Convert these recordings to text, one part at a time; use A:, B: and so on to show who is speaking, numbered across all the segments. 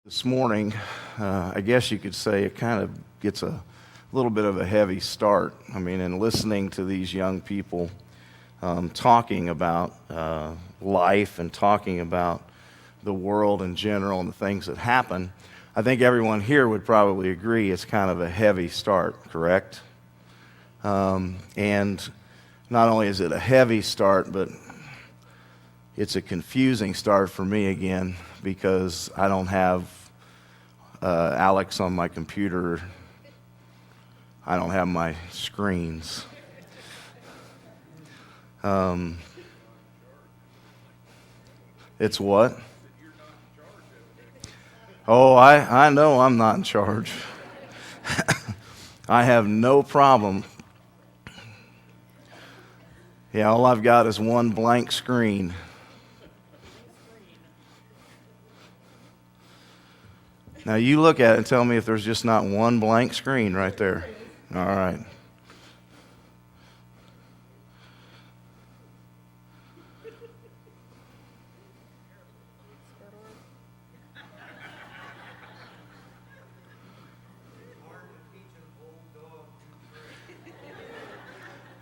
A: This morning, I guess you could say it kind of gets a little bit of a heavy start. I mean, in listening to these young people talking about life and talking about the world in general and the things that happen, I think everyone here would probably agree it's kind of a heavy start, correct? And not only is it a heavy start, but it's a confusing start for me again because I don't have Alex on my computer. I don't have my screens. It's what? Oh, I know I'm not in charge. I have no problem. Yeah, all I've got is one blank screen. Now you look at it and tell me if there's just not one blank screen right there. All right.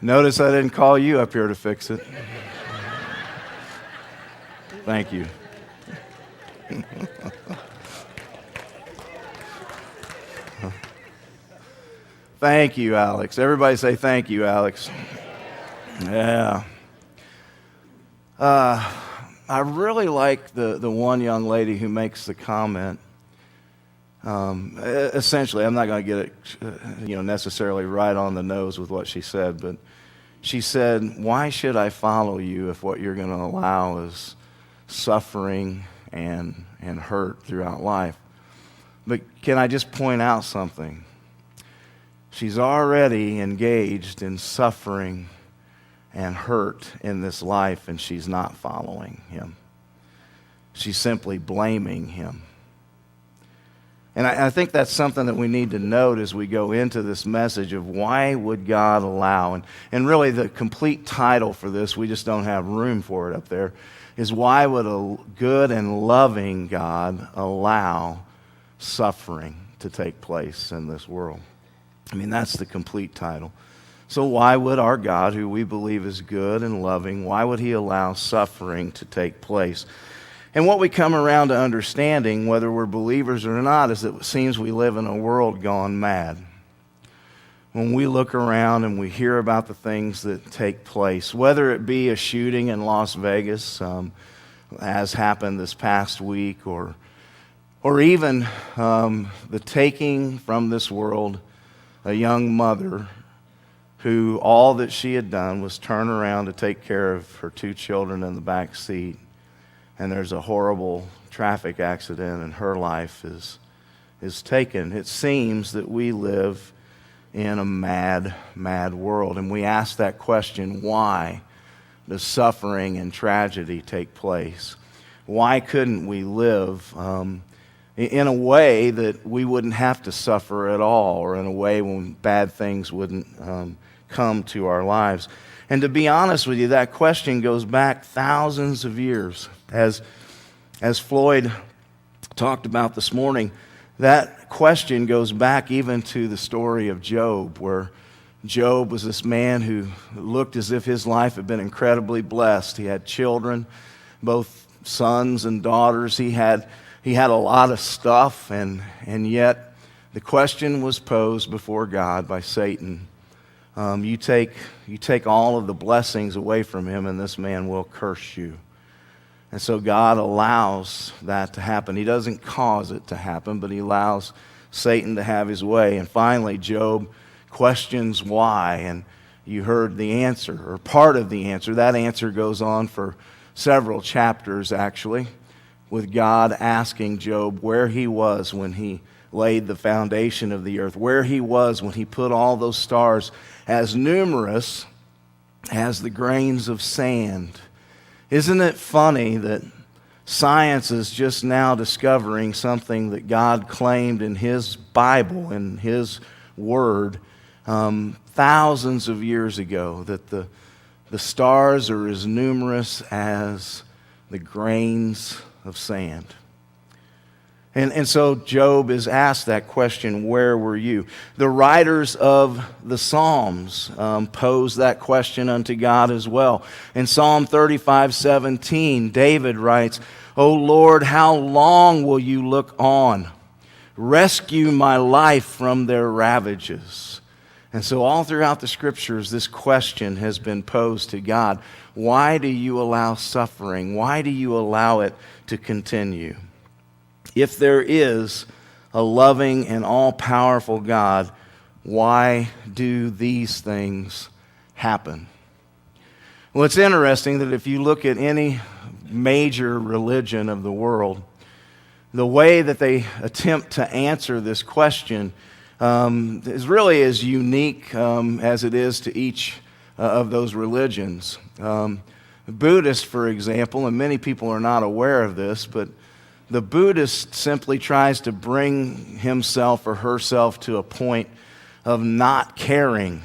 A: Notice I didn't call you up here to fix it. Thank you. Thank you, Alex. Everybody say thank you, Alex. Yeah. I really like the one young lady who makes the comment. Essentially, I'm not going to get it, necessarily right on the nose with what she said, but she said, "Why should I follow you if what you're going to allow is suffering and hurt throughout life?" But can I just point out something? She's already engaged in suffering and hurt in this life, and she's not following him. She's simply blaming him. And I think that's something that we need to note as we go into this message of why would God allow, and really the complete title for this, we just don't have room for it up there, is why would a good and loving God allow suffering to take place in this world? I mean, that's the complete title. So why would our God, who we believe is good and loving, why would he allow suffering to take place? And what we come around to understanding, whether we're believers or not, is that it seems we live in a world gone mad. When we look around and we hear about the things that take place, whether it be a shooting in Las Vegas, as happened this past week, or even the taking from this world a young mother who all that she had done was turn around to take care of her two children in the back seat, and there's a horrible traffic accident and her life is taken. It seems that we live in a mad world, and we ask that question, why does suffering and tragedy take place? Why couldn't we live in a way that we wouldn't have to suffer at all, or in a way when bad things wouldn't come to our lives? And to be honest with you, that question goes back thousands of years. As Floyd talked about this morning, that question goes back even to the story of Job, where Job was this man who looked as if his life had been incredibly blessed. He had children, both sons and daughters. He had a lot of stuff, and yet the question was posed before God by Satan. You take all of the blessings away from him, and this man will curse you. And so God allows that to happen. He doesn't cause it to happen, but he allows Satan to have his way. And finally, Job questions why, and you heard the answer, or part of the answer. That answer goes on for several chapters, actually, with God asking Job where he was when he laid the foundation of the earth, where he was when he put all those stars as numerous as the grains of sand. Isn't it funny that science is just now discovering something that God claimed in his Bible, in his Word, thousands of years ago, that the stars are as numerous as the grains of sand. And so Job is asked that question, where were you? The writers of the Psalms pose that question unto God as well. In Psalm 35:17, David writes, O Lord, how long will you look on? Rescue my life from their ravages. And so all throughout the Scriptures, this question has been posed to God. Why do you allow suffering? Why do you allow it to continue? If there is a loving and all-powerful God, why do these things happen? Well, it's interesting that if you look at any major religion of the world, the way that they attempt to answer this question is really as unique as it is to each of those religions. Buddhists, for example, and many people are not aware of this, but the Buddhist simply tries to bring himself or herself to a point of not caring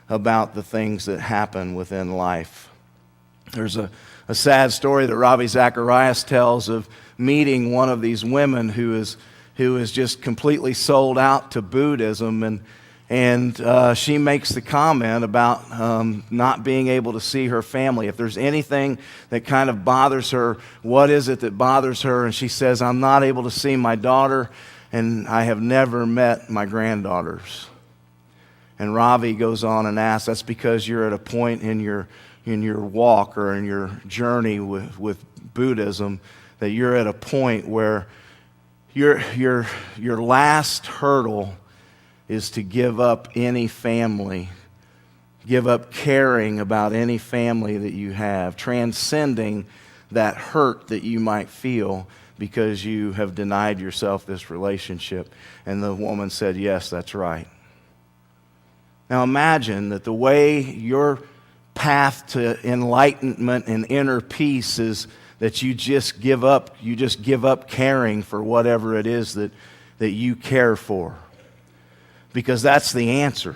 A: about the things that happen within life. There's a sad story that Ravi Zacharias tells of meeting one of these women who is just completely sold out to Buddhism, and she makes the comment about not being able to see her family. If there's anything that kind of bothers her, what is it that bothers her? And she says, I'm not able to see my daughter, and I have never met my granddaughters. And Ravi goes on and asks, that's because you're at a point in your walk or in your journey with Buddhism that you're at a point where your last hurdle is to give up any family, give up caring about any family that you have, transcending that hurt that you might feel because you have denied yourself this relationship. And the woman said, yes, that's right. Now imagine that the way your path to enlightenment and inner peace is that you just give up caring for whatever it is that you care for. Because that's the answer.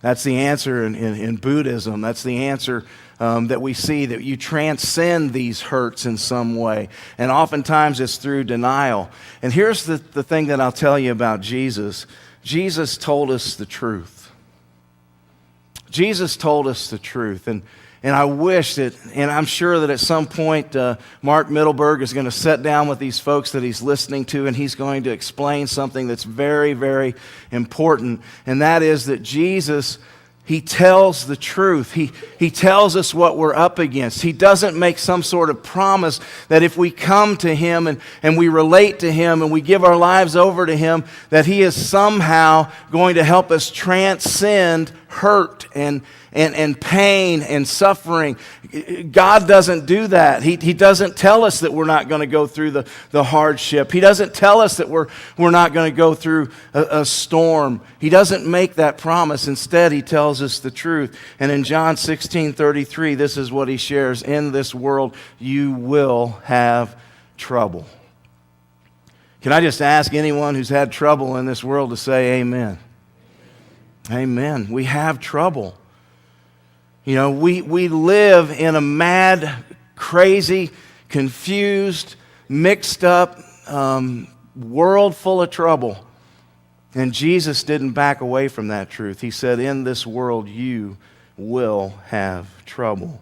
A: That's the answer in Buddhism. That's the answer that we see, that you transcend these hurts in some way. And oftentimes it's through denial. And here's the thing that I'll tell you about Jesus. Jesus told us the truth. Jesus told us the truth. And I wish that, and I'm sure that at some point Mark Middleberg is going to sit down with these folks that he's listening to, and he's going to explain something that's very, very important. And that is that Jesus, he tells the truth. He tells us what we're up against. He doesn't make some sort of promise that if we come to him and we relate to him and we give our lives over to him, that he is somehow going to help us transcend hurt and pain and suffering. God doesn't do that. He doesn't tell us that we're not going to go through the hardship. He doesn't tell us that we're not going to go through a storm. He doesn't make that promise. Instead, he tells us the truth. And in John 16:33, this is what he shares. In this world, you will have trouble. Can I just ask anyone who's had trouble in this world to say amen? Amen. We have trouble. You know, we live in a mad, crazy, confused, mixed up world full of trouble. And Jesus didn't back away from that truth. He said, in this world you will have trouble.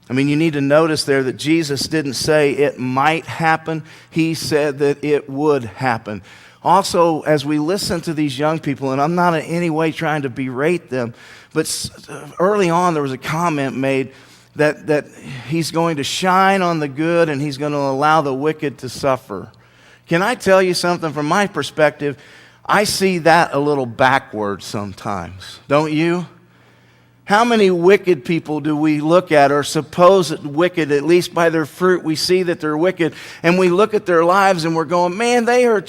A: I mean, you need to notice there that Jesus didn't say it might happen. He said that it would happen. Also, as we listen to these young people, and I'm not in any way trying to berate them, but early on there was a comment made that he's going to shine on the good and he's going to allow the wicked to suffer. Can I tell you something from my perspective? I see that a little backwards sometimes, don't you? How many wicked people do we look at, or supposed wicked, at least by their fruit we see that they're wicked, and we look at their lives and we're going, man, they're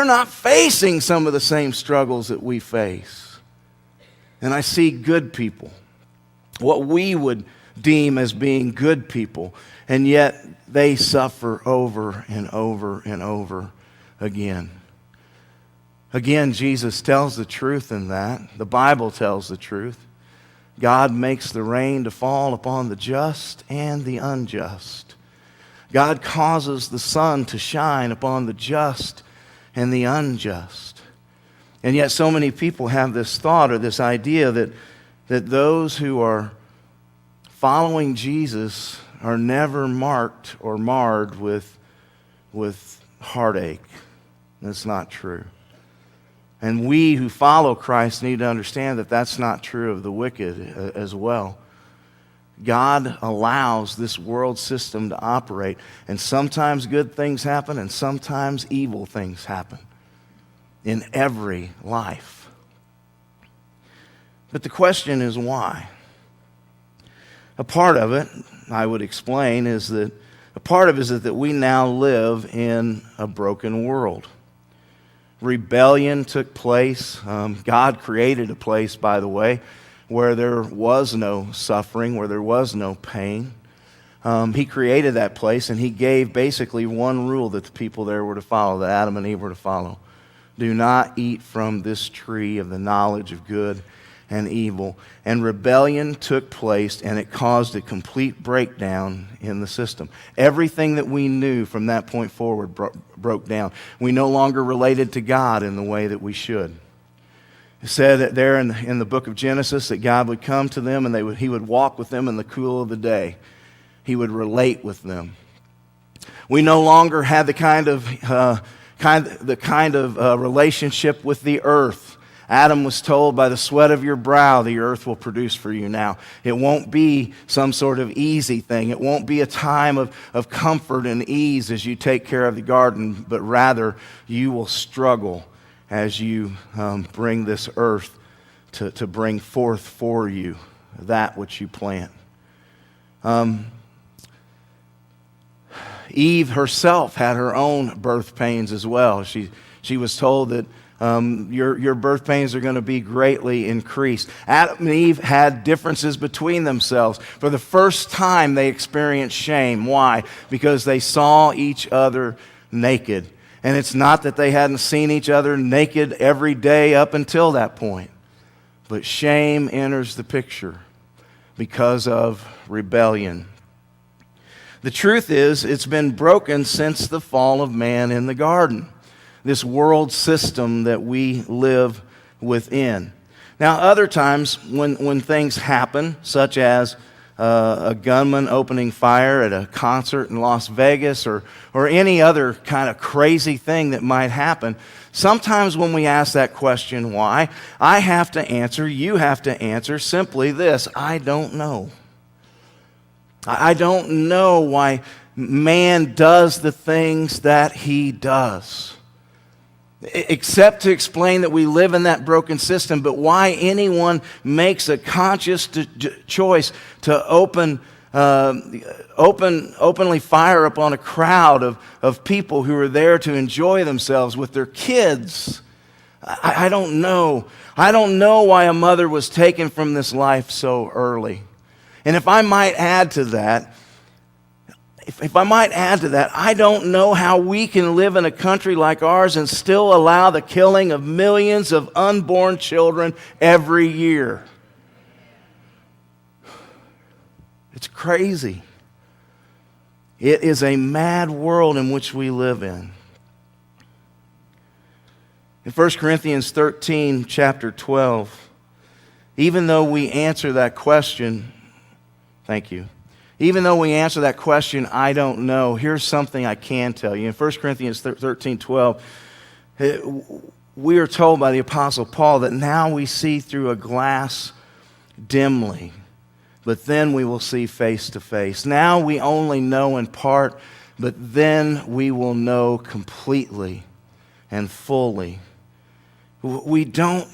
A: not facing some of the same struggles that we face. And I see good people, what we would deem as being good people, and yet they suffer over and over and over again. Again, Jesus tells the truth in that. The Bible tells the truth. God makes the rain to fall upon the just and the unjust. God causes the sun to shine upon the just and the unjust. And yet so many people have this thought or this idea that those who are following Jesus are never marked or marred with heartache. That's not true. And we who follow Christ need to understand that that's not true of the wicked as well. God allows this world system to operate, and sometimes good things happen and sometimes evil things happen in every life. But the question is why? A part of it, I would explain, is that we now live in a broken world. Rebellion took place. God created a place, by the way, where there was no suffering, where there was no pain. He created that place, and He gave basically one rule that the people there were to follow, that Adam and Eve were to follow. Do not eat from this tree of the knowledge of good and evil. And rebellion took place, and it caused a complete breakdown in the system. Everything that we knew from that point forward broke down. We no longer related to God in the way that we should. It said there in the book of Genesis that God would come to them and He would walk with them in the cool of the day. He would relate with them. We no longer had the kind of relationship with the earth. Adam was told, by the sweat of your brow, the earth will produce for you now. It won't be some sort of easy thing. It won't be a time of comfort and ease as you take care of the garden, but rather you will struggle as you bring this earth to bring forth for you that which you plant. Eve herself had her own birth pains as well. She was told that your birth pains are going to be greatly increased. Adam and Eve had differences between themselves. For the first time, they experienced shame. Why? Because they saw each other naked. And it's not that they hadn't seen each other naked every day up until that point. But shame enters the picture because of rebellion. The truth is, it's been broken since the fall of man in the garden. This world system that we live within. Now, other times when things happen, such as a gunman opening fire at a concert in Las Vegas or any other kind of crazy thing that might happen, sometimes when we ask that question, why, I have to answer, you have to answer simply this: I don't know. I don't know why man does the things that he does, except to explain that we live in that broken system. But why anyone makes a conscious choice to openly fire upon a crowd of people who are there to enjoy themselves with their kids, I don't know. I don't know why a mother was taken from this life so early. And if I might add to that, I don't know how we can live in a country like ours and still allow the killing of millions of unborn children every year. It's crazy. It is a mad world in which we live in. In 1 Corinthians 13, chapter 12, even though we answer that question, thank you. Even though we answer that question, I don't know, here's something I can tell you. In 1 Corinthians 13:12, we are told by the Apostle Paul that now we see through a glass dimly, but then we will see face to face. Now we only know in part, but then we will know completely and fully. We don't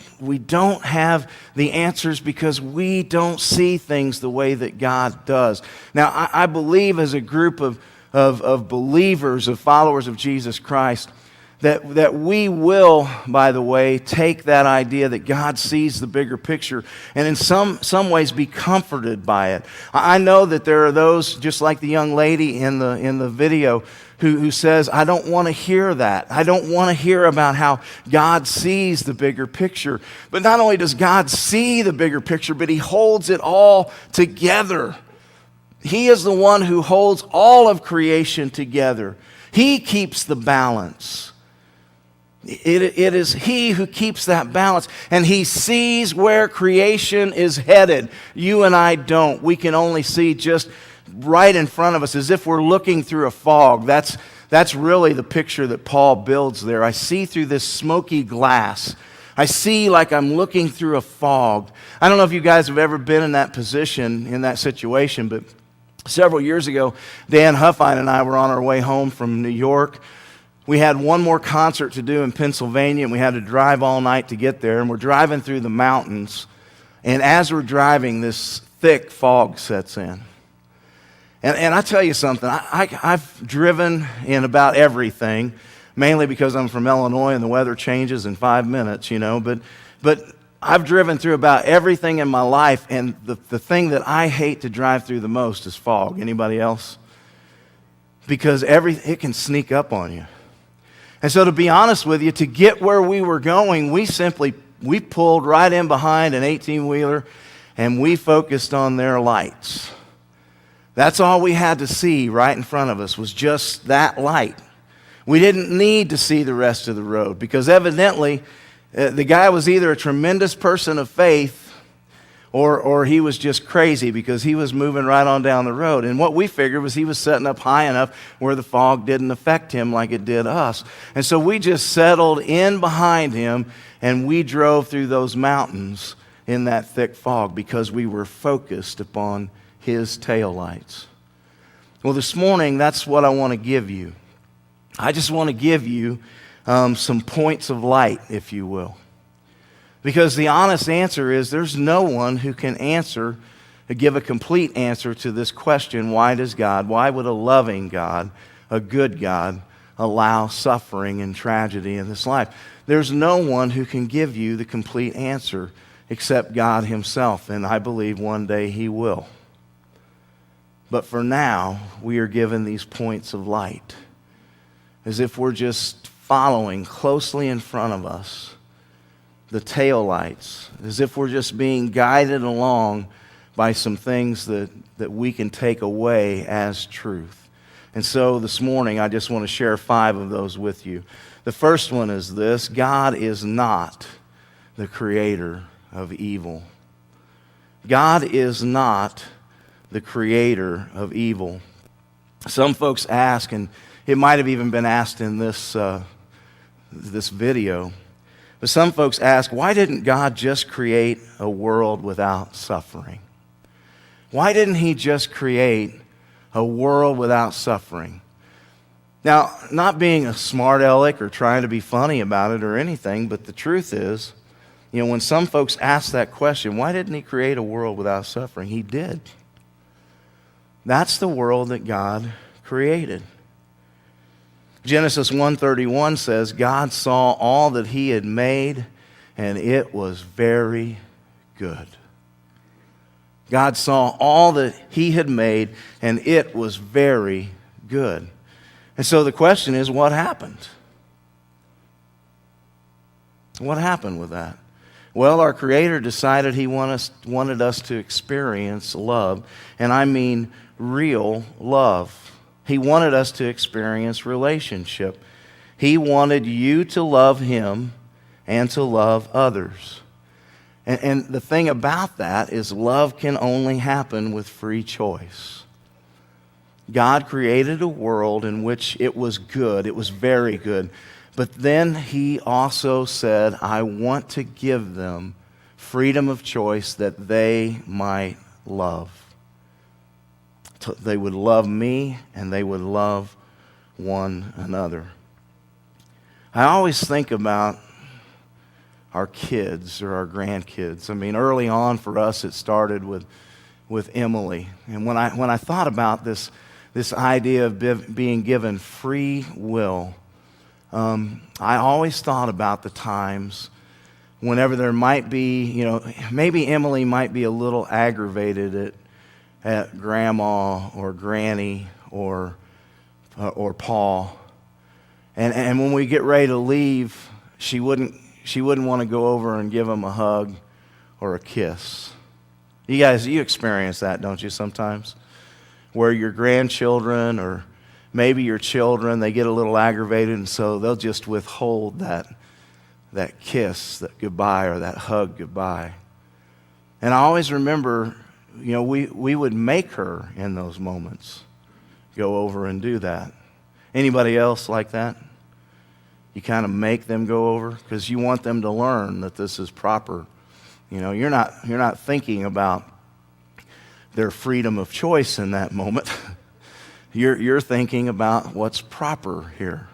A: have the answers because we don't see things the way that God does. Now, I believe as a group of believers, of followers of Jesus Christ, that we will, by the way, take that idea that God sees the bigger picture and in some ways be comforted by it. I know that there are those, just like the young lady in the video, who says, I don't want to hear that. I don't want to hear about how God sees the bigger picture. But not only does God see the bigger picture, but He holds it all together. He is the one who holds all of creation together. He keeps the balance. It is He who keeps that balance, and He sees where creation is headed. You and I don't. We can only see just right in front of us, as if we're looking through a fog. That's really the picture that Paul builds there. I see through this smoky glass. I see like I'm looking through a fog. I don't know if you guys have ever been in that position, in that situation, but several years ago, Dan Huffine and I were on our way home from New York. We had one more concert to do in Pennsylvania, and we had to drive all night to get there. And we're driving through the mountains, and as we're driving, this thick fog sets in. And I tell you something, I've driven in about everything, mainly because I'm from Illinois and the weather changes in 5 minutes, But I've driven through about everything in my life, and the thing that I hate to drive through the most is fog. Anybody else? Because it can sneak up on you. And so to be honest with you, to get where we were going, we pulled right in behind an 18-wheeler, and we focused on their lights. That's all we had to see right in front of us, was just that light. We didn't need to see the rest of the road, because evidently the guy was either a tremendous person of faith, or he was just crazy, because he was moving right on down the road. And what we figured was he was setting up high enough where the fog didn't affect him like it did us. And so we just settled in behind him, and we drove through those mountains in that thick fog, because we were focused upon his taillights. Well, this morning, that's what I want to give you. I just want to give you some points of light, if you will. Because the honest answer is there's no one who can give a complete answer to this question, why would a loving God, a good God, allow suffering and tragedy in this life? There's no one who can give you the complete answer except God Himself, and I believe one day He will. But for now, we are given these points of light, as if we're just following closely in front of us the taillights, as if we're just being guided along by some things that we can take away as truth. And so this morning, I just want to share 5 of those with you. The first one is this: God is not the creator of evil. God is not the creator of evil. Some folks ask, and it might have even been asked in this video, but some folks ask, why didn't God just create a world without suffering? Why didn't He just create a world without suffering? Now, not being a smart aleck or trying to be funny about it or anything, but the truth is, when some folks ask that question, why didn't He create a world without suffering? He did. That's the world that God created. Genesis 1:31 says, God saw all that He had made, and it was very good. God saw all that He had made, and it was very good. And so the question is, what happened? What happened with that? Well, our Creator decided He wanted us to experience love, and I mean real love. He wanted us to experience relationship. He wanted you to love Him and to love others. And the thing about that is love can only happen with free choice. God created a world in which it was good. It was very good. But then He also said, I want to give them freedom of choice that they might love. They would love me, and they would love one another. I always think about our kids or our grandkids. I mean, early on for us, it started with Emily. And when I thought about this idea of being given free will, I always thought about the times whenever there might be, maybe Emily might be a little aggravated at grandma or granny or Paul, and when we get ready to leave, she wouldn't want to go over and give him a hug or a kiss. You guys, you experience that, don't you, sometimes? where your grandchildren or maybe your children, they get a little aggravated, and so they'll just withhold that kiss, that goodbye, or that hug goodbye. And I always remember, we would make her in those moments go over and do that. Anybody else like that? You kind of make them go over because you want them to learn that this is proper. You're not thinking about their freedom of choice in that moment. You're thinking about what's proper here,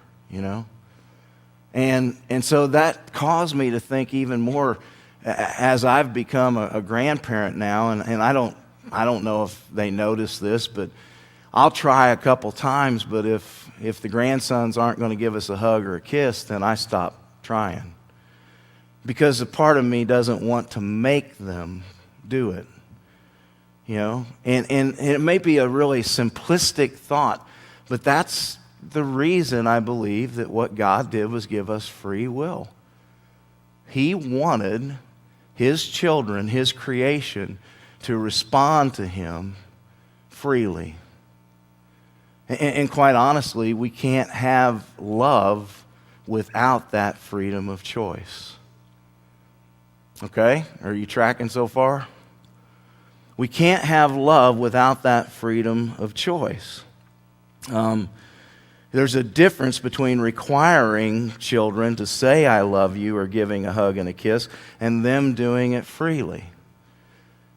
A: And so that caused me to think even more as I've become a grandparent now, and I don't know if they notice this, but I'll try a couple times, but if the grandsons aren't going to give us a hug or a kiss, then I stop trying. Because a part of me doesn't want to make them do it. And it may be a really simplistic thought, but that's the reason I believe that what God did was give us free will. He wanted His children, His creation, to respond to Him freely. And quite honestly, we can't have love without that freedom of choice. Okay? Are you tracking so far? We can't have love without that freedom of choice. There's a difference between requiring children to say I love you or giving a hug and a kiss and them doing it freely.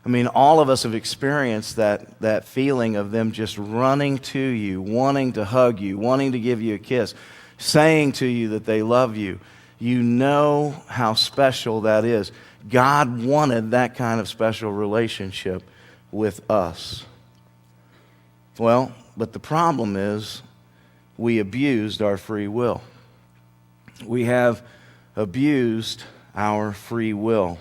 A: I mean, all of us have experienced that feeling of them just running to you, wanting to hug you, wanting to give you a kiss, saying to you that they love you. You know how special that is. God wanted that kind of special relationship with us. Well, but the problem is we abused our free will. We have abused our free will.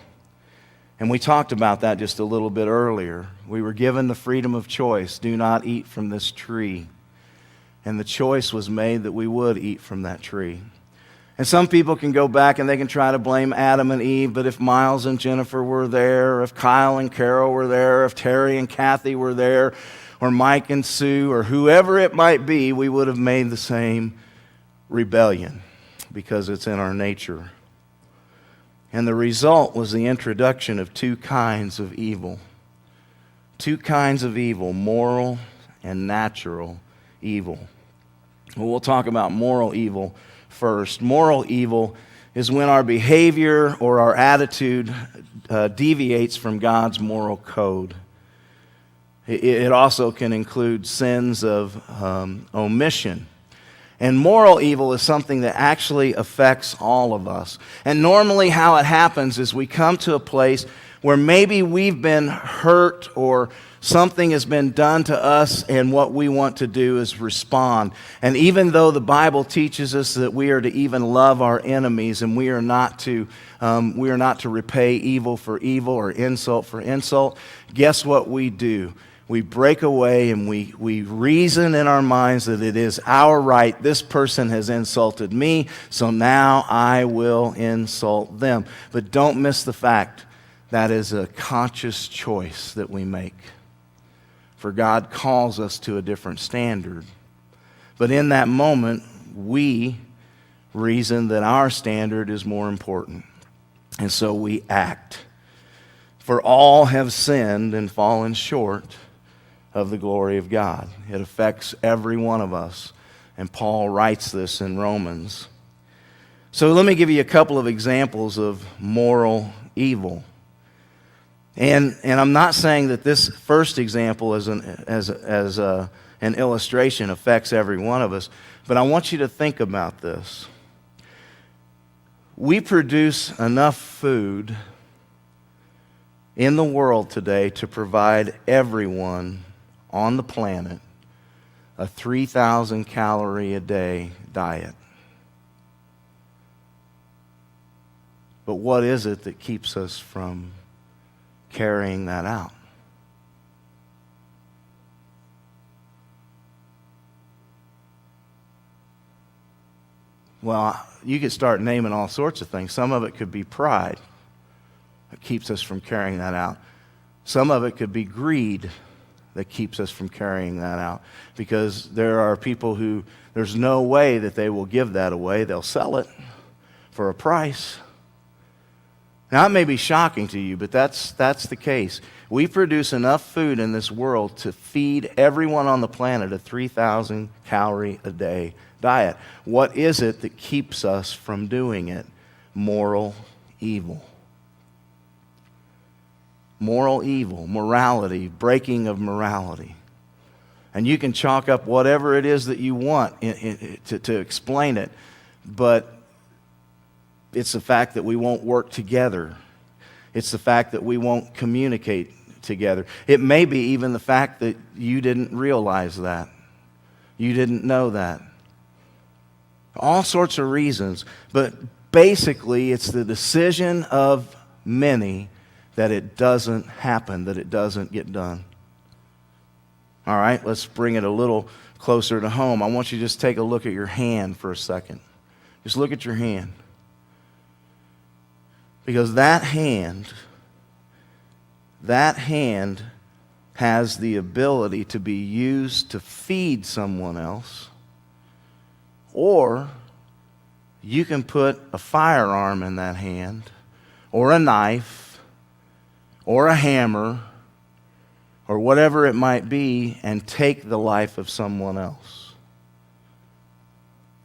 A: And we talked about that just a little bit earlier. We were given the freedom of choice. Do not eat from this tree. And the choice was made that we would eat from that tree. And some people can go back and they can try to blame Adam and Eve, but if Miles and Jennifer were there, or if Kyle and Carol were there, if Terry and Kathy were there, or Mike and Sue, or whoever it might be, we would have made the same rebellion because it's in our nature. And the result was the introduction of two kinds of evil. Two kinds of evil, moral and natural evil. Well, we'll talk about moral evil first. Moral evil is when our behavior or our attitude deviates from God's moral code. It also can include sins of omission. And moral evil is something that actually affects all of us. And normally how it happens is we come to a place where maybe we've been hurt or something has been done to us, and what we want to do is respond. And even though the Bible teaches us that we are to even love our enemies, and we are not to repay evil for evil or insult for insult, guess what we do? We break away and we reason in our minds that it is our right. This person has insulted me, so now I will insult them. But don't miss the fact that is a conscious choice that we make. For God calls us to a different standard. But in that moment, we reason that our standard is more important. And so we act. For all have sinned and fallen short of the glory of God. It affects every one of us. And Paul writes this in Romans. So let me give you a couple of examples of moral evil. And I'm not saying that this first example as an illustration affects every one of us, but I want you to think about this. We produce enough food in the world today to provide everyone on the planet a 3,000 calorie a day diet. But what is it that keeps us from carrying that out? Well, you could start naming all sorts of things. Some of it could be pride that keeps us from carrying that out. Some of it could be greed that keeps us from carrying that out. Because there are people who, there's no way that they will give that away. They'll sell it for a price. Now, it may be shocking to you, but that's the case. We produce enough food in this world to feed everyone on the planet a 3,000 calorie a day diet. What is it that keeps us from doing it? Moral evil. Moral evil, morality, breaking of morality. And you can chalk up whatever it is that you want to explain it, but it's the fact that we won't work together. It's the fact that we won't communicate together. It may be even the fact that you didn't realize that. You didn't know that. All sorts of reasons, but basically it's the decision of many that it doesn't happen, that it doesn't get done. All right, let's bring it a little closer to home. I want you to just take a look at your hand for a second. Just look at your hand. Because that hand has the ability to be used to feed someone else, or you can put a firearm in that hand, or a knife, or a hammer, or whatever it might be, and take the life of someone else.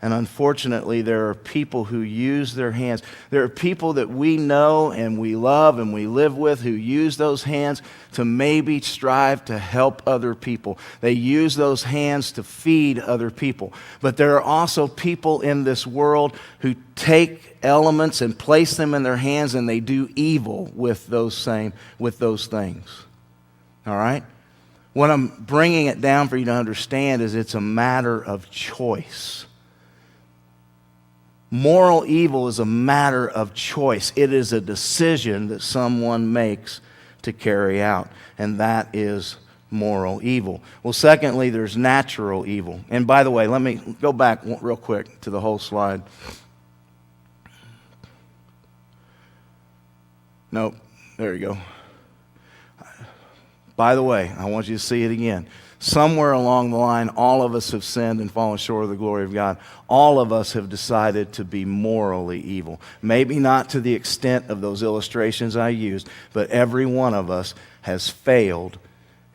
A: And unfortunately, there are people who use their hands. There are people that we know and we love and we live with who use those hands to maybe strive to help other people. They use those hands to feed other people. But there are also people in this world who take elements and place them in their hands, and they do evil with those things. All right? What I'm bringing it down for you to understand is it's a matter of choice. Moral evil is a matter of choice. It is a decision that someone makes to carry out, and that is moral evil. Well, secondly, there's natural evil. And by the way, let me go back real quick to the whole slide. Nope, there you go. By the way, I want you to see it again. Somewhere along the line, all of us have sinned and fallen short of the glory of God. All of us have decided to be morally evil. Maybe not to the extent of those illustrations I used, but every one of us has failed,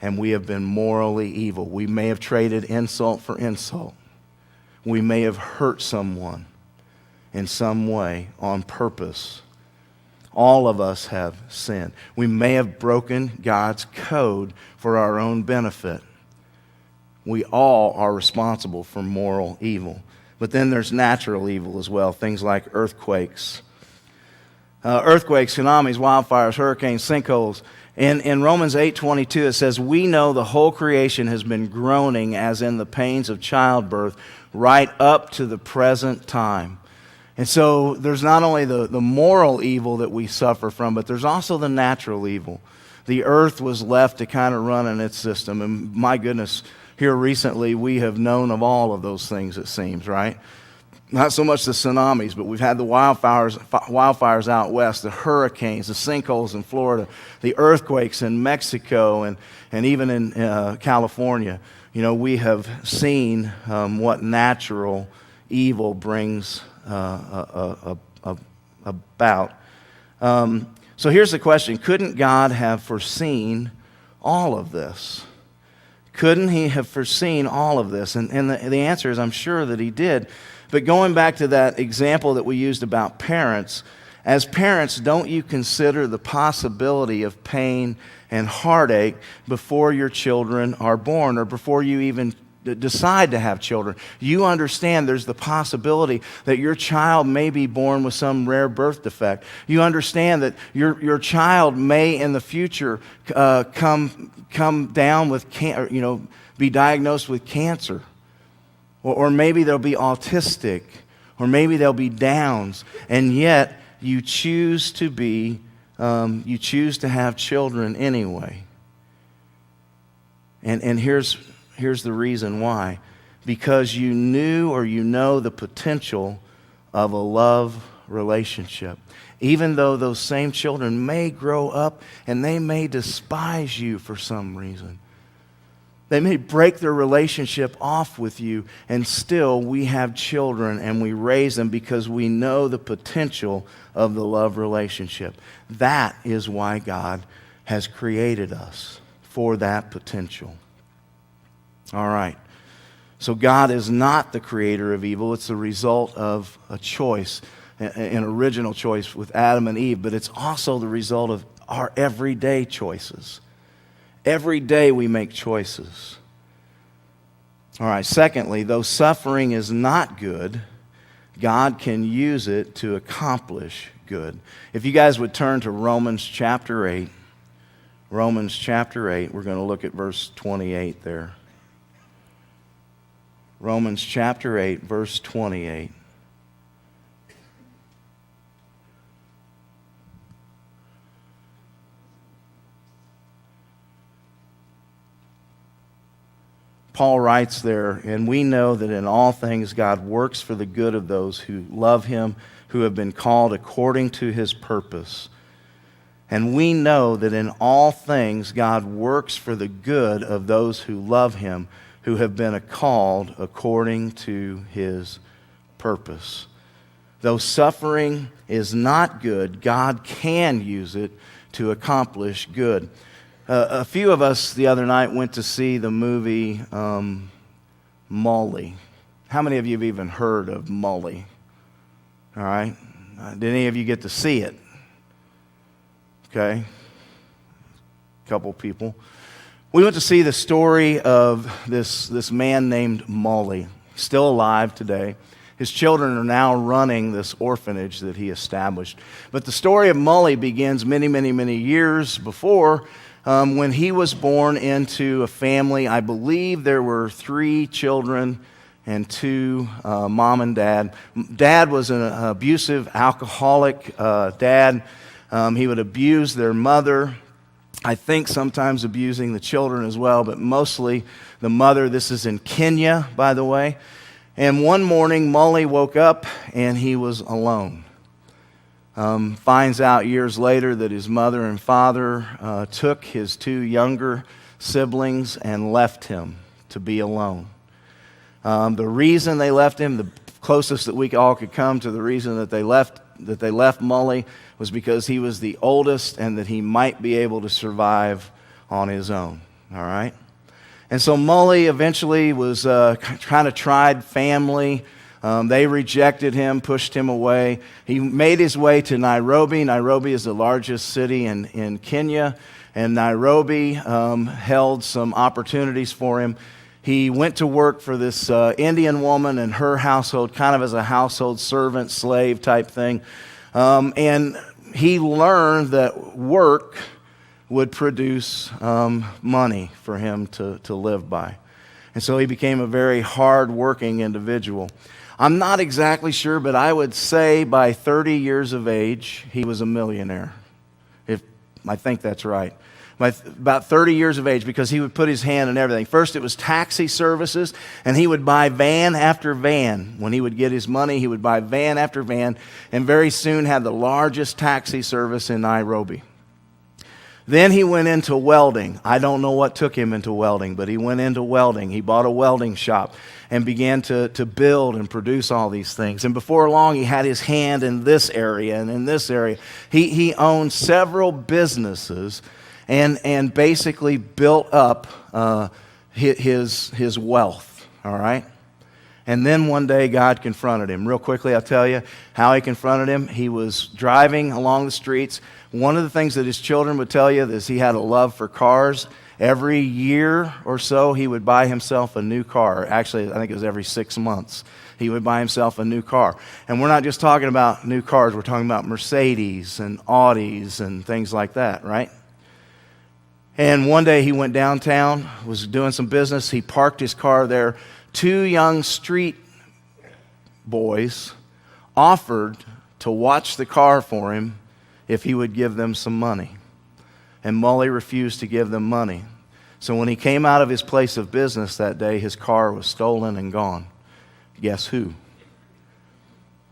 A: and we have been morally evil. We may have traded insult for insult. We may have hurt someone in some way on purpose. All of us have sinned. We may have broken God's code for our own benefit. We all are responsible for moral evil. But then there's natural evil as well, things like earthquakes. Earthquakes, tsunamis, wildfires, hurricanes, sinkholes. In Romans 8:22 it says, "We know the whole creation has been groaning as in the pains of childbirth right up to the present time." And so there's not only the moral evil that we suffer from, but there's also the natural evil. The earth was left to kind of run in its system. And my goodness, here recently we have known of all of those things, it seems, right? Not so much the tsunamis, but we've had the wildfires out west, the hurricanes, the sinkholes in Florida, the earthquakes in Mexico, and even in California. You know, we have seen what natural evil brings about. So here's the question. Couldn't God have foreseen all of this? Couldn't he have foreseen all of this? And the answer is, I'm sure that he did. But going back to that example that we used about parents, as parents, don't you consider the possibility of pain and heartache before your children are born, or before you even decide to have children? You understand there's the possibility that your child may be born with some rare birth defect. You understand that your child may in the future come down with be diagnosed with cancer, or maybe they'll be autistic, or maybe they'll be Downs, and yet you choose to have children anyway. And here's the reason why. Because you knew, or you know, the potential of a love relationship. Even though those same children may grow up and they may despise you for some reason. They may break their relationship off with you, and still we have children and we raise them because we know the potential of the love relationship. That is why God has created us, for that potential. All right. So God is not the creator of evil. It's the result of a choice, an original choice with Adam and Eve, but it's also the result of our everyday choices. Every day we make choices. All right, secondly, though suffering is not good, God can use it to accomplish good. If you guys would turn to Romans chapter 8. Romans chapter 8, we're going to look at verse 28 there. Romans chapter 8, verse 28. Paul writes there, and we know that in all things God works for the good of those who love him, who have been called according to his purpose. And we know that in all things God works for the good of those who love him, who have been called according to his purpose. Though suffering is not good, God can use it to accomplish good. A few of us the other night went to see the movie Molly. How many of you have even heard of Molly? All right. Did any of you get to see it? Okay. A couple people. We went to see the story of this man named Molly, still alive today. His children are now running this orphanage that he established. But the story of Molly begins many, many, many years before, when he was born into a family. I believe there were 3 children and 2 mom and dad. Dad was an abusive, alcoholic dad. He would abuse their mother. I think sometimes abusing the children as well, but mostly the mother. This is in Kenya, by the way. And one morning, Molly woke up and he was alone. Finds out years later that his mother and father took his 2 younger siblings and left him to be alone. The reason they left him, the closest that we all could come to the reason that they left Molly, was because he was the oldest and that he might be able to survive on his own. All right? And so Molly eventually was kind of tried family. They rejected him, pushed him away. He made his way to Nairobi. Nairobi is the largest city in Kenya, and Nairobi held some opportunities for him. He went to work for this Indian woman in her household, kind of as a household servant, slave type thing. And he learned that work would produce money for him to live by. And so he became a very hard-working individual. I'm not exactly sure, but I would say by 30 years of age, he was a millionaire. I think that's right. By about 30 years of age, because he would put his hand in everything. First, it was taxi services, and he would buy van after van. When he would get his money, he would buy van after van, and very soon had the largest taxi service in Nairobi. Then he went into welding. I don't know what took him into welding, but he went into welding. He bought a welding shop and began to build and produce all these things. And before long, he had his hand in this area and in this area. He owned several businesses and basically built up his wealth, all right? And then one day, God confronted him. Real quickly, I'll tell you how he confronted him. He was driving along the streets. One of the things that his children would tell you is he had a love for cars. Every year or so, he would buy himself a new car. Actually, I think it was every 6 months. He would buy himself a new car. And we're not just talking about new cars. We're talking about Mercedes and Audis and things like that, right? And one day he went downtown, was doing some business. He parked his car there. 2 young street boys offered to watch the car for him if he would give them some money. And Molly refused to give them money. So when he came out of his place of business that day, his car was stolen and gone. Guess who?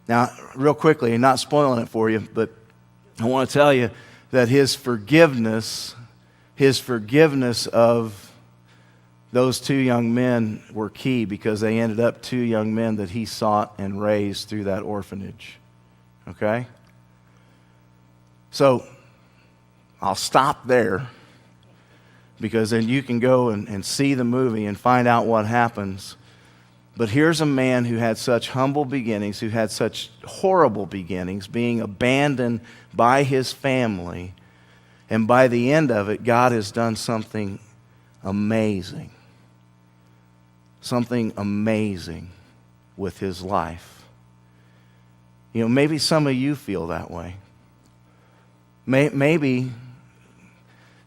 A: Now, real quickly, not spoiling it for you, but I want to tell you that his forgiveness of those two young men were key because they ended up two young men that he sought and raised through that orphanage. Okay? So, I'll stop there because then you can go and see the movie and find out what happens. But here's a man who had such humble beginnings, who had such horrible beginnings, being abandoned by his family. And by the end of it, God has done something amazing. Something amazing with his life. You know, maybe some of you feel that way. Maybe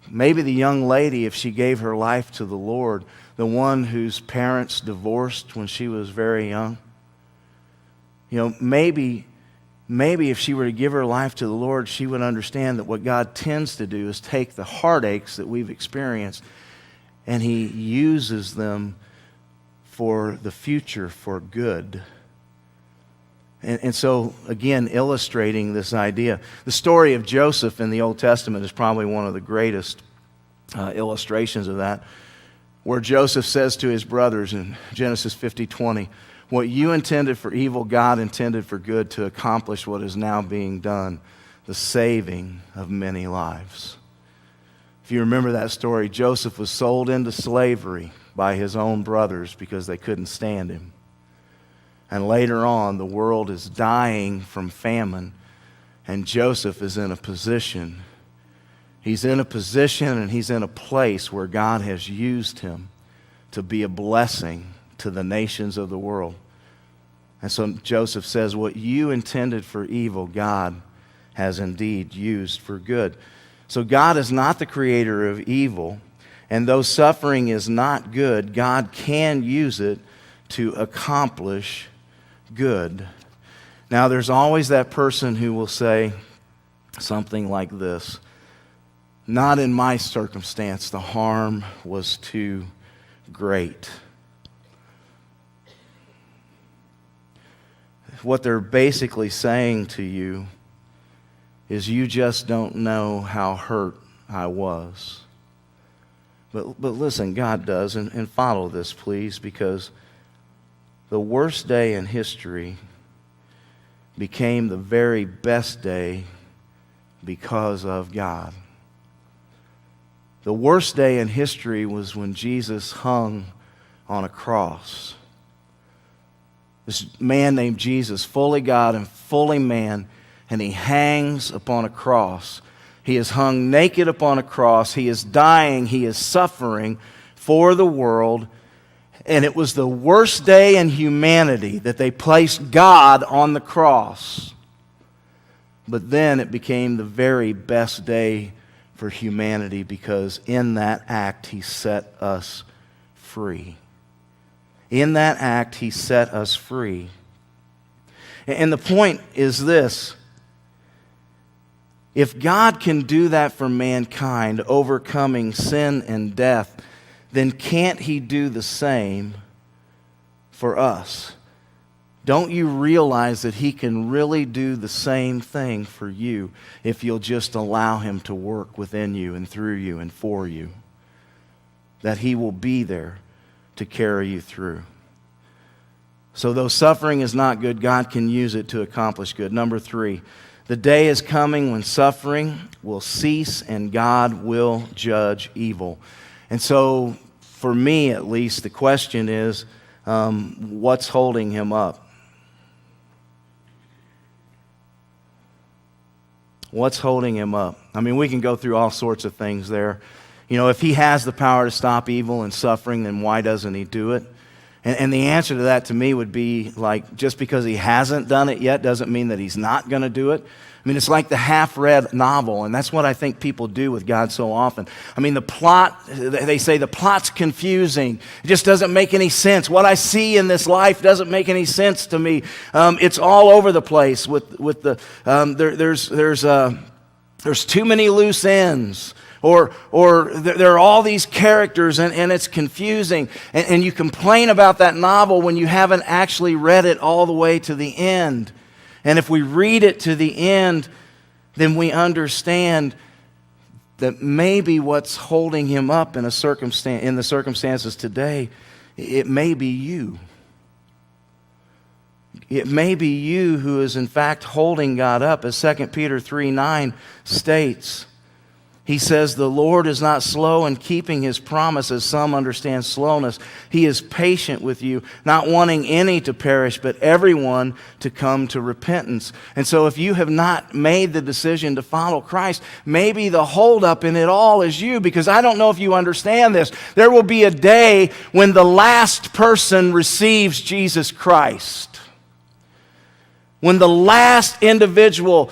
A: the young lady, if she gave her life to the Lord, the one whose parents divorced when she was very young, you know, maybe if she were to give her life to the Lord, she would understand that what God tends to do is take the heartaches that we've experienced and He uses them for the future, for good. And so, again, illustrating this idea. The story of Joseph in the Old Testament is probably one of the greatest illustrations of that, where Joseph says to his brothers in Genesis 50:20, "What you intended for evil, God intended for good to accomplish what is now being done, the saving of many lives." If you remember that story, Joseph was sold into slavery by his own brothers because they couldn't stand him. And later on, the world is dying from famine, and Joseph is in a position. He's in a position and he's in a place where God has used him to be a blessing to the nations of the world. And so Joseph says, what you intended for evil, God has indeed used for good. So God is not the creator of evil, and though suffering is not good, God can use it to accomplish good. Now, there's always that person who will say something like this: not in my circumstance, the harm was too great. What they're basically saying to you is, you just don't know how hurt I was. But listen, God does, and follow this, please, because the worst day in history became the very best day because of God. The worst day in history was when Jesus hung on a cross. This man named Jesus, fully God and fully man, and he hangs upon a cross. He is hung naked upon a cross. He is dying. He is suffering for the world. And it was the worst day in humanity that they placed God on the cross. But then it became the very best day for humanity, because in that act He set us free. In that act He set us free. And the point is this: if God can do that for mankind, overcoming sin and death, then can't He do the same for us? Don't you realize that He can really do the same thing for you if you'll just allow Him to work within you and through you and for you? That He will be there to carry you through. So though suffering is not good, God can use it to accomplish good. Number 3, the day is coming when suffering will cease and God will judge evil. And so, for me at least, the question is, what's holding Him up? What's holding Him up? I mean, we can go through all sorts of things there. You know, if He has the power to stop evil and suffering, then why doesn't He do it? And the answer to that to me would be, like, just because He hasn't done it yet doesn't mean that He's not going to do it. I mean, it's like the half-read novel, and that's what I think people do with God so often. I mean, the plot, they say the plot's confusing. It just doesn't make any sense. What I see in this life doesn't make any sense to me. It's all over the place with the there's too many loose ends. Or there are all these characters and it's confusing. And you complain about that novel when you haven't actually read it all the way to the end. And if we read it to the end, then we understand that maybe what's holding him up in the circumstances today, it may be you. It may be you who is in fact holding God up, as 2 Peter 3:9 states. He says, the Lord is not slow in keeping his promise, as some understand slowness. He is patient with you, not wanting any to perish, but everyone to come to repentance. And so if you have not made the decision to follow Christ, maybe the holdup in it all is you, because I don't know if you understand this. There will be a day when the last person receives Jesus Christ. When the last individual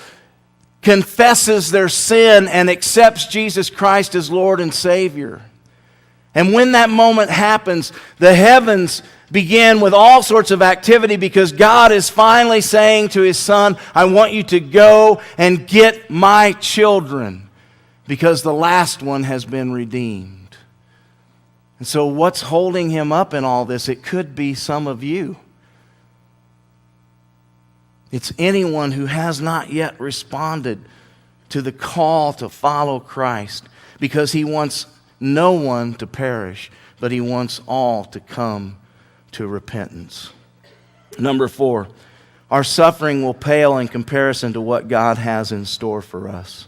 A: confesses their sin and accepts Jesus Christ as Lord and Savior. And when that moment happens, the heavens begin with all sorts of activity, because God is finally saying to his Son, I want you to go and get my children, because the last one has been redeemed. And so what's holding him up in all this? It could be some of you. It's anyone who has not yet responded to the call to follow Christ, because he wants no one to perish, but he wants all to come to repentance. Number 4, our suffering will pale in comparison to what God has in store for us.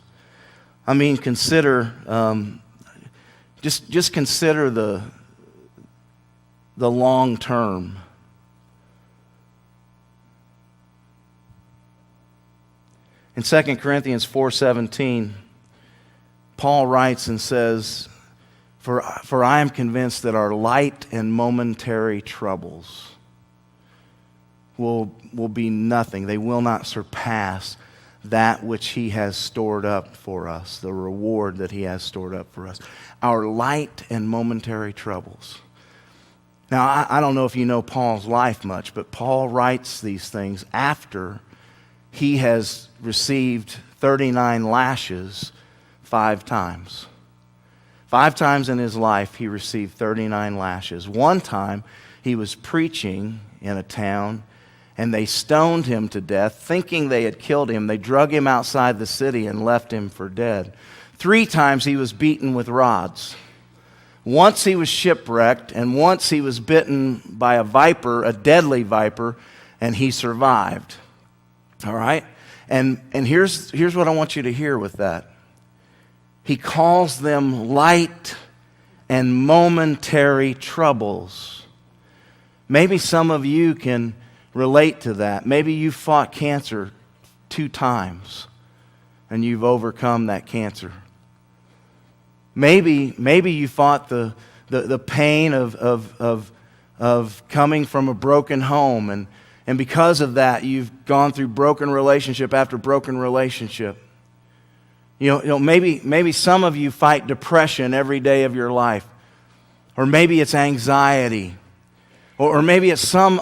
A: I mean, consider, just consider the long term. In 2 Corinthians 4:17, Paul writes and says, For I am convinced that our light and momentary troubles will be nothing. They will not surpass that which he has stored up for us, the reward that he has stored up for us. Our light and momentary troubles. Now, I don't know if you know Paul's life much, but Paul writes these things after he has received 39 lashes 5 times. 5 times in his life, he received 39 lashes. One time, he was preaching in a town, and they stoned him to death, thinking they had killed him. They drug him outside the city and left him for dead. 3 times, he was beaten with rods. Once he was shipwrecked, and once he was bitten by a viper, a deadly viper, and he survived. All right? And here's what I want you to hear with that. He calls them light and momentary troubles. Maybe some of you can relate to that. Maybe you fought cancer 2 times and you've overcome that cancer. Maybe you fought the pain of coming from a broken home, and because of that, you've gone through broken relationship after broken relationship. You know, maybe some of you fight depression every day of your life. Or maybe it's anxiety. Or maybe it's some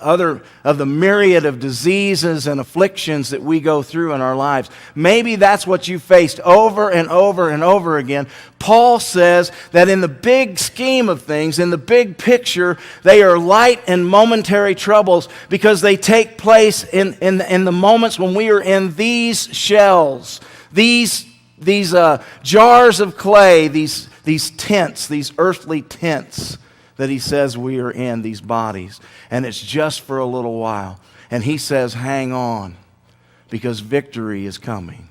A: other of the myriad of diseases and afflictions that we go through in our lives. Maybe that's what you faced over and over and over again. Paul says that in the big scheme of things, in the big picture, they are light and momentary troubles, because they take place in the moments when we are in these shells, these jars of clay, these tents, these earthly tents that he says we are in, these bodies. And it's just for a little while. And he says, hang on, because victory is coming.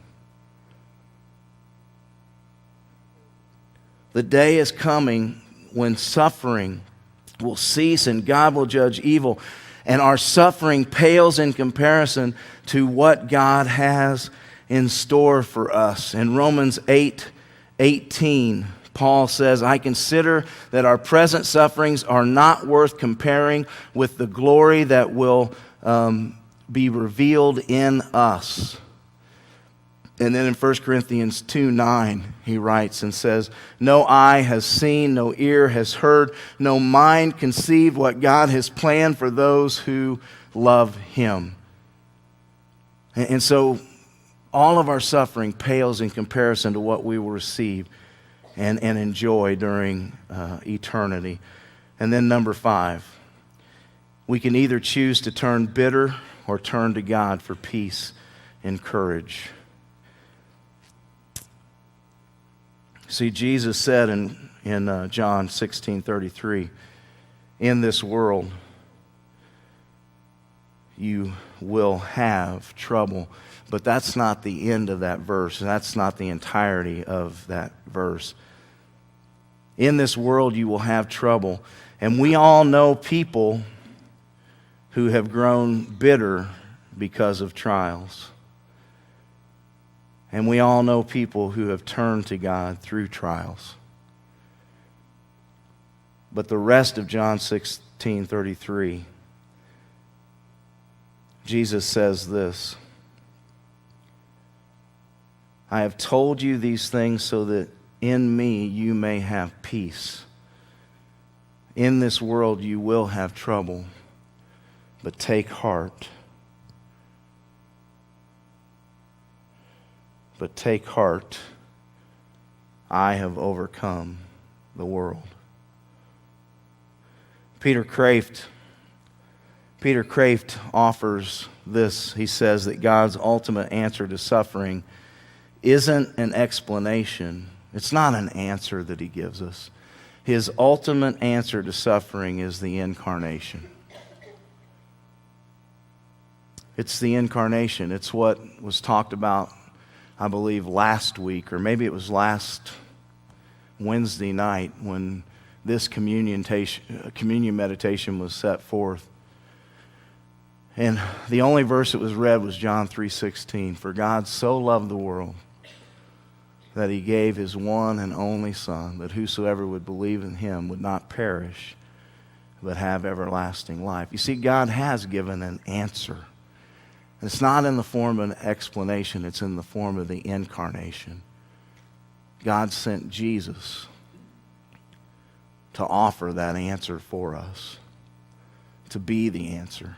A: The day is coming when suffering will cease and God will judge evil. And our suffering pales in comparison to what God has in store for us. In Romans 8:18, Paul says, I consider that our present sufferings are not worth comparing with the glory that will be revealed in us. And then in 1 Corinthians 2:9, he writes and says, no eye has seen, no ear has heard, no mind conceived what God has planned for those who love him. And so all of our suffering pales in comparison to what we will receive and enjoy during eternity. And then number 5, we can either choose to turn bitter or turn to God for peace and courage. See, Jesus said in John 16:33, in this world you will have trouble. But that's not the end of that verse. That's not the entirety of that verse. In this world you will have trouble. And we all know people who have grown bitter because of trials. And we all know people who have turned to God through trials. But the rest of John 16:33, Jesus says this, I have told you these things so that in me you may have peace. In this world you will have trouble, but take heart. But take heart, I have overcome the world. Peter Kraft offers this. He says that God's ultimate answer to suffering isn't an explanation. It's not an answer that he gives us. His ultimate answer to suffering is the Incarnation. It's the Incarnation. It's what was talked about, I believe, last week, or maybe it was last Wednesday night when this communion meditation was set forth. And the only verse that was read was John 3:16. For God so loved the world that he gave his one and only Son, that whosoever would believe in him would not perish, but have everlasting life. You see, God has given an answer. It's not in the form of an explanation, it's in the form of the Incarnation. God sent Jesus to offer that answer for us, to be the answer.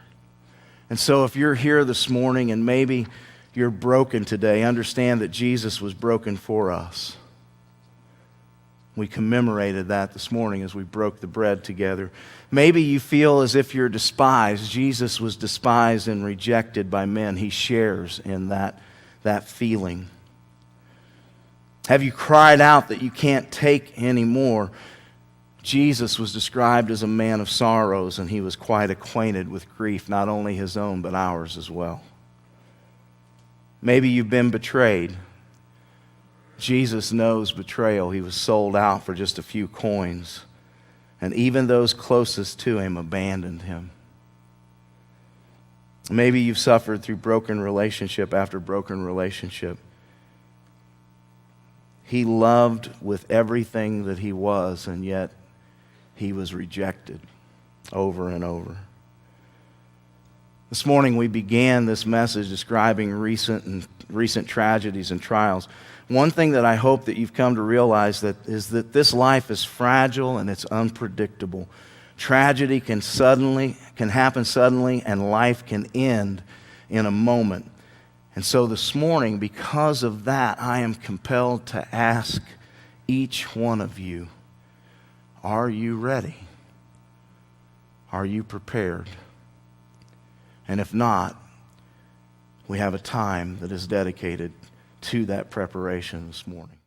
A: And so if you're here this morning and maybe you're broken today, understand that Jesus was broken for us. We commemorated that this morning as we broke the bread together. Maybe you feel as if you're despised. Jesus was despised and rejected by men. He shares in that feeling. Have you cried out that you can't take anymore? Jesus was described as a man of sorrows, and he was quite acquainted with grief, not only his own, but ours as well. Maybe you've been betrayed. Jesus knows betrayal. He was sold out for just a few coins, and even those closest to him abandoned him. Maybe you've suffered through broken relationship after broken relationship. He loved with everything that he was, and yet he was rejected over and over. This morning we began this message describing recent tragedies and trials. One thing that I hope that you've come to realize is that this life is fragile and it's unpredictable. Tragedy can happen suddenly, and life can end in a moment. And so this morning, because of that, I am compelled to ask each one of you, are you ready? Are you prepared? And if not, we have a time that is dedicated to that preparation this morning.